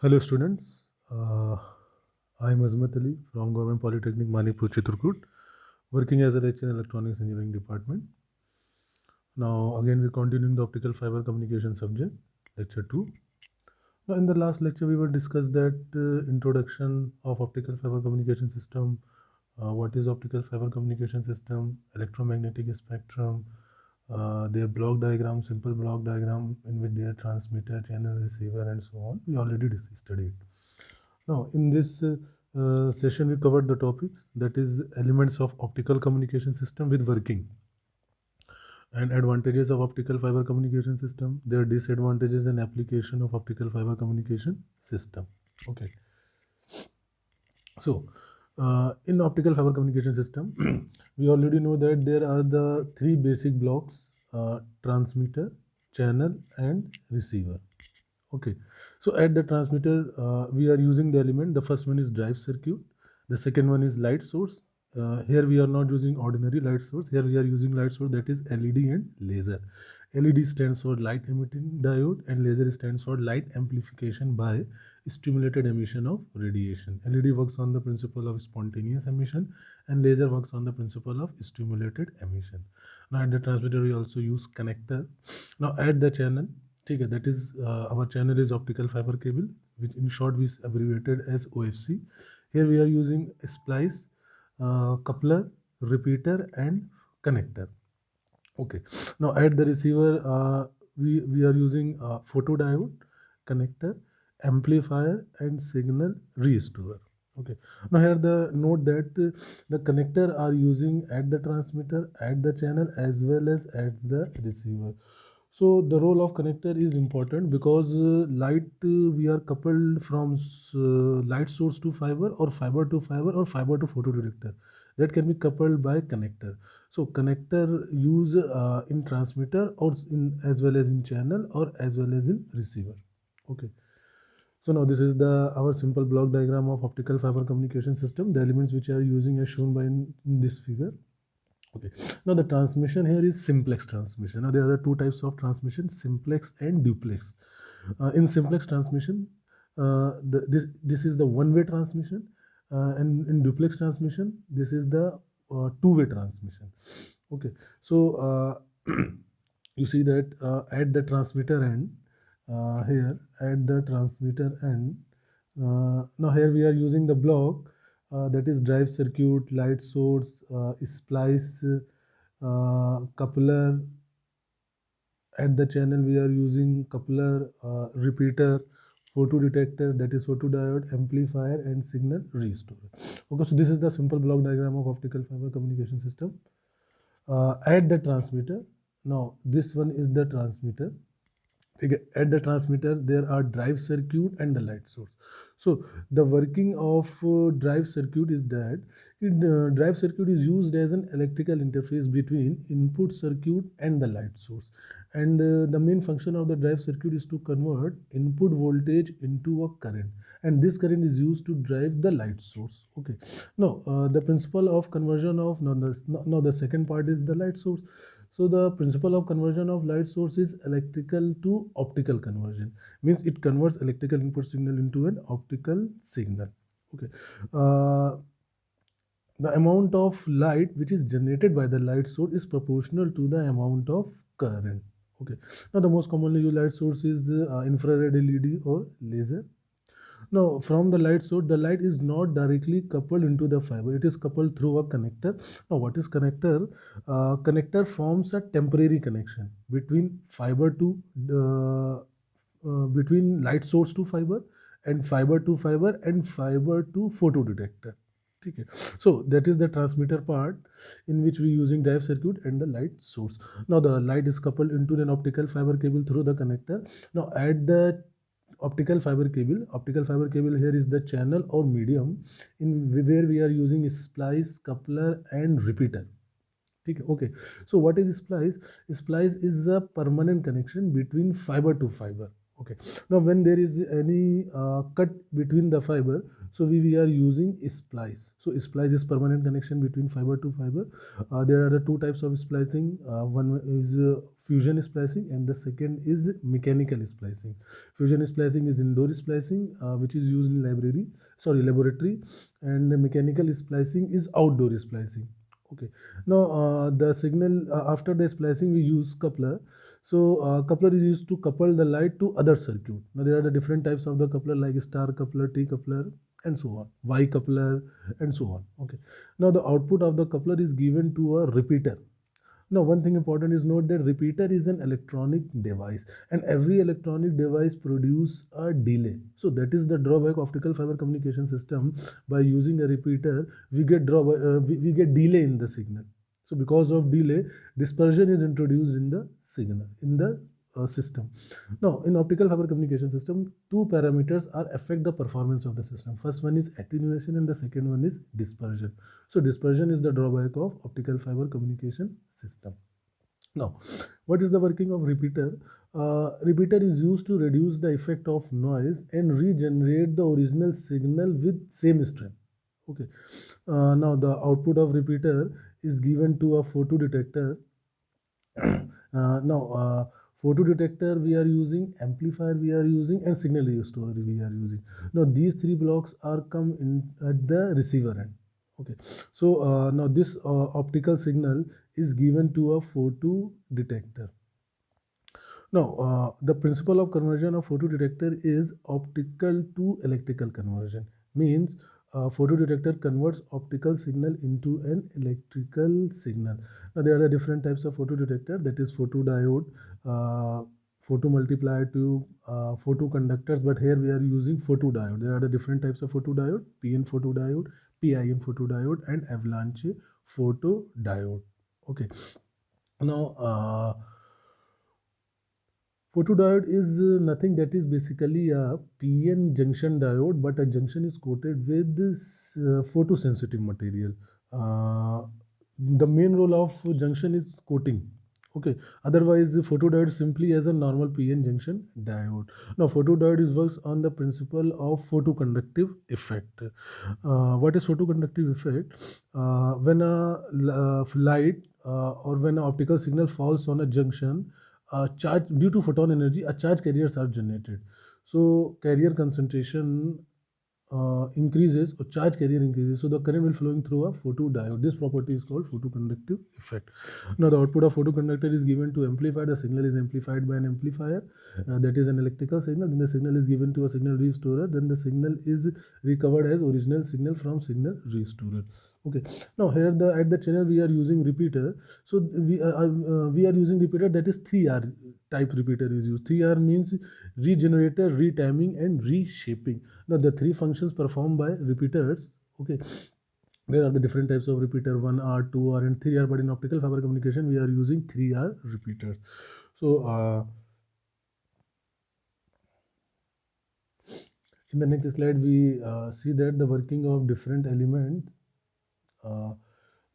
Hello students, I am Azmat Ali from Government Polytechnic Manipur Chitrakoot, working as a lecturer in Electronics Engineering Department. Now again we are continuing the optical fiber communication subject, lecture 2. Now in the last lecture we were discussed that introduction of optical fiber communication system, what is optical fiber communication system, electromagnetic spectrum, their block diagram, simple block diagram in which their transmitter, channel, receiver and so on. We already studied. Now, in this session, we covered the topics, that is elements of optical communication system with working and advantages of optical fiber communication system, their disadvantages and application of optical fiber communication system. Okay. So, in optical fiber communication system, we already know that there are the three basic blocks, transmitter, channel and receiver. Okay, so at the transmitter, we are using the element. The first one is drive circuit. The second one is light source. Here we are not using ordinary light source. Here we are using light source, that is LED and laser. LED stands for light emitting diode and laser stands for light amplification by stimulated emission of radiation. LED works on the principle of spontaneous emission and laser works on the principle of stimulated emission. Now at the transmitter we also use connector. Now at the channel, ठीक है, that is our channel is optical fiber cable, which in short we abbreviated as OFC. Here we are using splice, coupler, repeater and connector. Okay, now at the receiver we are using photodiode, connector, amplifier and signal restorer. Okay, now here the note that the connector are using at the transmitter, at the channel as well as at the receiver. So the role of connector is important because light we are coupled from light source to fiber or fiber to fiber or fiber to photodetector, that can be coupled by connector. So connector use in transmitter or in as well as in channel or as well as in receiver. Okay, so now this is the our simple block diagram of optical fiber communication system. The elements which are using as shown by in this figure. Okay, now the transmission here is simplex transmission. Now there are two types of transmission, simplex and duplex. In simplex transmission, this is the one-way transmission, and in duplex transmission, this is the two-way transmission. Okay, so you see that at the transmitter end, here at the transmitter end, now here we are using the block that is drive circuit, light source, splice, coupler. At the channel we are using coupler, repeater, photodetector, that is photodiode, amplifier and signal restorer. Okay, so this is the simple block diagram of optical fiber communication system. At the transmitter, now this one is the transmitter. Okay, at the transmitter there are drive circuit and the light source. So the working of drive circuit is that drive circuit is used as an electrical interface between input circuit and the light source, and the main function of the drive circuit is to convert input voltage into a current, and this current is used to drive the light source. Okay, now the principle of conversion of now the second part is the light source. So the principle of conversion of light source is electrical to optical conversion. Means it converts electrical input signal into an optical signal. Okay. The amount of light which is generated by the light source is proportional to the amount of current. Okay. Now the most commonly used light source is infrared LED or laser. Now, from the light source, the light is not directly coupled into the fiber. It is coupled through a connector. Now, what is connector? Connector forms a temporary connection between fiber to between light source to fiber and fiber to fiber and fiber to photodetector. Okay. So that is the transmitter part in which we using drive circuit and the light source. Now the light is coupled into an optical fiber cable through the connector. Now at the optical fiber cable here is the channel or medium in where we are using splice, coupler and repeater. Okay, so what is splice? Splice is a permanent connection between fiber to fiber. Okay. Now, when there is any cut between the fiber, so we are using splice. So splice is permanent connection between fiber to fiber. There are the two types of splicing. One is fusion splicing, and the second is mechanical splicing. Fusion splicing is indoor splicing, which is used in laboratory, and the mechanical splicing is outdoor splicing. Okay. Now, the signal after the splicing, we use coupler. So coupler is used to couple the light to other circuit. Now there are the different types of the coupler like star coupler, T coupler, and so on, Y coupler, and so on. Okay. Now the output of the coupler is given to a repeater. Now one thing important is note that repeater is an electronic device, and every electronic device produce a delay. So that is the drawback of optical fiber communication system. By using a repeater, we get delay in the signal. So because of delay, dispersion is introduced in the signal in the system. Now, in optical fiber communication system, two parameters are affect the performance of the system. First one is attenuation, and the second one is dispersion. So dispersion is the drawback of optical fiber communication system. Now, what is the working of repeater? Repeater is used to reduce the effect of noise and regenerate the original signal with same strength. Okay. Now the output of repeater is given to a photodetector. Now photodetector we are using, amplifier we are using, and signal restorer we are using. Now these three blocks are come in at the receiver end. Okay. So now this optical signal is given to a photodetector. Now, the principle of conversion of photodetector is optical to electrical conversion. Means photodetector converts optical signal into an electrical signal. Now, there are the different types of photodetector, that is photodiode, photomultiplier tube, photoconductors, but here we are using photodiode. There are the different types of photodiode, PN photodiode, PIN photodiode, and avalanche photodiode. Okay. Now, photodiode is nothing that is basically a PN junction diode, but a junction is coated with this photosensitive material. The main role of junction is coating. Okay. Otherwise, photodiode simply as a normal PN junction diode. Now, photodiode is works on the principle of photoconductive effect. What is photoconductive effect? When a light or when an optical signal falls on a junction, charge due to photon energy, a charge carriers are generated. So carrier concentration increases, or charge carrier increases, so the current will flowing through a photodiode. This property is called photoconductive effect. Now the output of photoconductor is given to amplifier. The signal is amplified by an amplifier, that is an electrical signal. Then the signal is given to a signal restorer. Then the signal is recovered as original signal from signal restorer. Okay. Now here at the channel we are using repeater. So we are using repeater, that is 3R type repeater is used. 3R means regenerator, retiming, and reshaping. Now the three functions performed by repeaters. Okay. There are the different types of repeater, 1R, 2R, and 3R, but in optical fiber communication we are using 3R repeaters. So in the next slide we see that the working of different elements.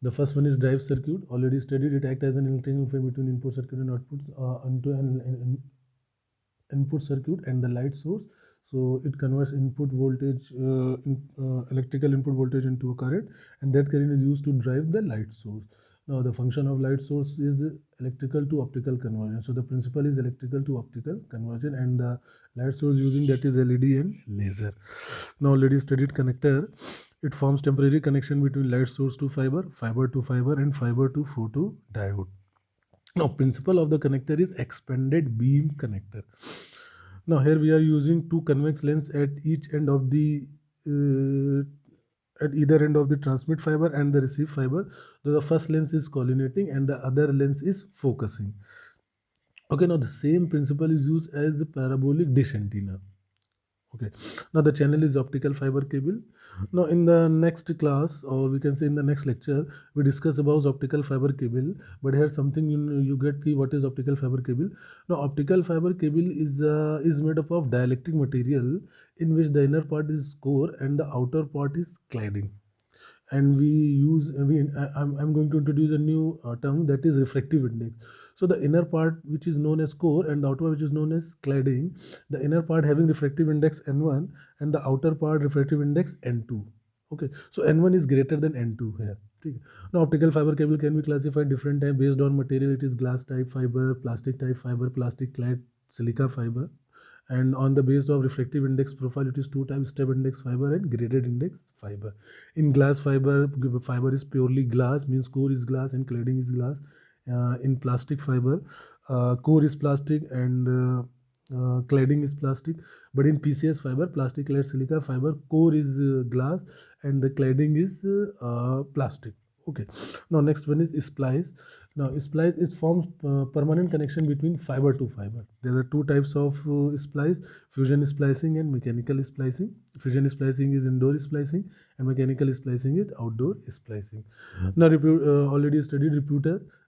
The first one is drive circuit. Already studied, it acts as an electrical field between input circuit and output onto an input circuit and the light source. So it converts input voltage, electrical input voltage into a current, and that current is used to drive the light source. Now the function of light source is electrical to optical conversion. So the principle is electrical to optical conversion, and the light source using that is LED and laser. Now already studied connector. It forms temporary connection between light source to fiber, fiber to fiber, and fiber to photodiode. Now principle of the connector is expanded beam connector. Now here we are using two convex lens at each end of the at either end of the transmit fiber and the receive fiber. So the first lens is collineating and the other lens is focusing. Okay, now the same principle is used as a parabolic dish antenna. Okay, now the channel is optical fiber cable. Now in the next class, or we can say in the next lecture, we discuss about optical fiber cable. But here something you get ki what is optical fiber cable. Now optical fiber cable is made up of dielectric material in which the inner part is core and the outer part is cladding. And I'm going to introduce a new term, that is refractive index. So the inner part which is known as core and the outer part which is known as cladding, the inner part having refractive index n1 and the outer part refractive index n2. Okay, so n1 is greater than n2 here. Okay. Now optical fiber cable can be classified different type based on material. It is glass type fiber, plastic type fiber, plastic clad silica fiber, and on the base of refractive index profile it is two types: step index fiber and graded index fiber. In glass fiber, fiber is purely glass, means core is glass and cladding is glass. In plastic fiber, core is plastic and cladding is plastic. But in PCS fiber, plastic clad silica fiber, core is glass and the cladding is plastic. Okay. Now next one is splice. Now splice is forms permanent connection between fiber to fiber. There are two types of splice: fusion splicing and mechanical splicing. Fusion splicing is indoor splicing and mechanical splicing is outdoor splicing. Now already studied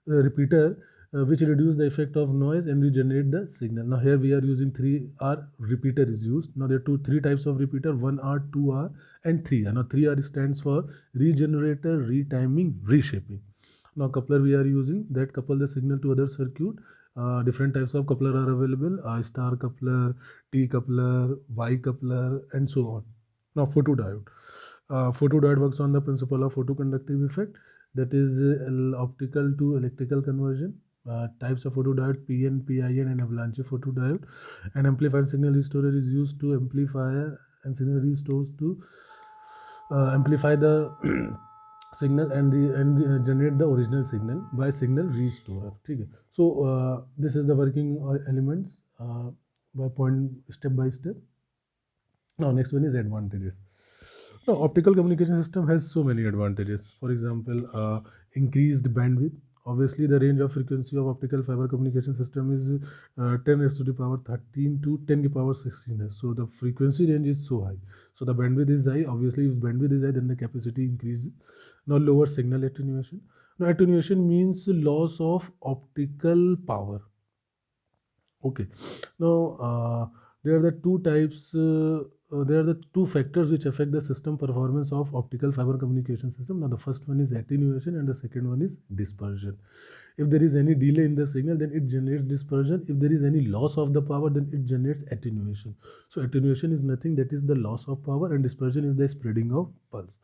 repeater, which reduce the effect of noise and regenerate the signal. Now here we are using 3R repeater is used. Now there are three types of repeater: 1R, 2R and 3R. Now 3R stands for regenerator, retiming, reshaping. Now coupler we are using that couple the signal to other circuit. Different types of coupler are available: I star coupler, T coupler, Y coupler and so on. Now photodiode. Photodiode works on the principle of photoconductive effect, that is optical to electrical conversion. Types of photodiode: PN, PIN and avalanche photodiode. An amplifier signal restorer is used to amplify and signal restores to amplify the signal and generate the original signal by signal restorer. Okay. So this is the working elements by point, step by step. Now next one is advantages. Now optical communication system has so many advantages. For example, increased bandwidth. Obviously the range of frequency of optical fiber communication system is 10 raised to the power 13 to 10 to the power 16. So the frequency range is so high, so the bandwidth is high. Obviously if bandwidth is high, then the capacity increases. Now lower signal attenuation. Now attenuation means loss of optical power. Okay. Now there are the two types there are the two factors which affect the system performance of optical fiber communication system. Now the first one is attenuation and the second one is dispersion. If there is any delay in the signal, then it generates dispersion. If there is any loss of the power, then it generates attenuation. So attenuation is nothing, that is the loss of power, and dispersion is the spreading of pulse.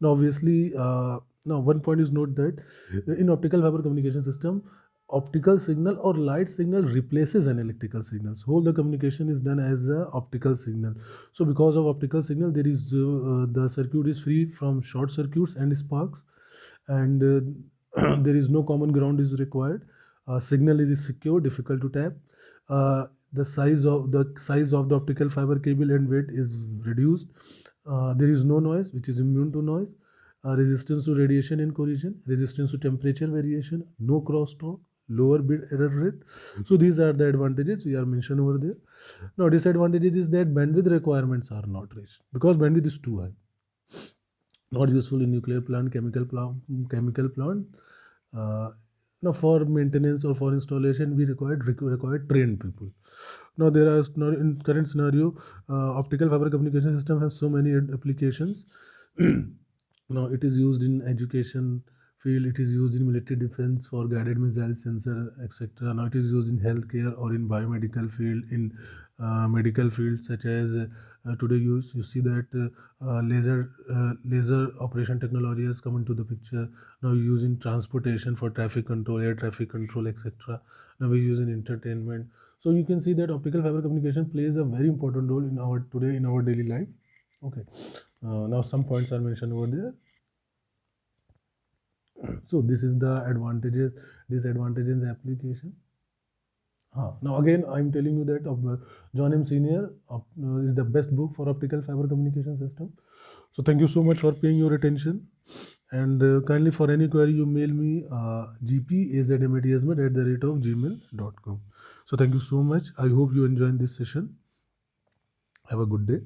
Now obviously now one point is note that in optical fiber communication system, optical signal or light signal replaces an electrical signal. So whole the communication is done as a optical signal. So because of optical signal, there is the circuit is free from short circuits and sparks, and there is no common ground is required. Signal is secure, difficult to tap. The size of the optical fiber cable and weight is reduced. There is no noise, which is immune to noise. Resistance to radiation and collision, resistance to temperature variation, no crosstalk, lower bit error rate. So these are the advantages we are mentioned over there. Now disadvantages is that bandwidth requirements are not reached because bandwidth is too high. Not useful in nuclear plant, chemical plant. Now for maintenance or for installation, we require trained people. Now there are now in current scenario, optical fiber communication system have so many applications. Now it is used in education field, it is used in military defense for guided missile sensor, etc. Now it is used in healthcare or in biomedical field, in medical field such as today you see that laser operation technology has come into the picture. Now we use in transportation for traffic control, air traffic control, etc. Now we use in entertainment. So you can see that optical fiber communication plays a very important role in our daily life. Okay. Now some points are mentioned over there. So this is the advantages, disadvantages in application. Now again, I'm telling you that John M. Senior is the best book for optical fiber communication system. So thank you so much for paying your attention, and kindly for any query you mail me gpazmatesmet@gmail.com. So thank you so much. I hope you enjoyed this session. Have a good day.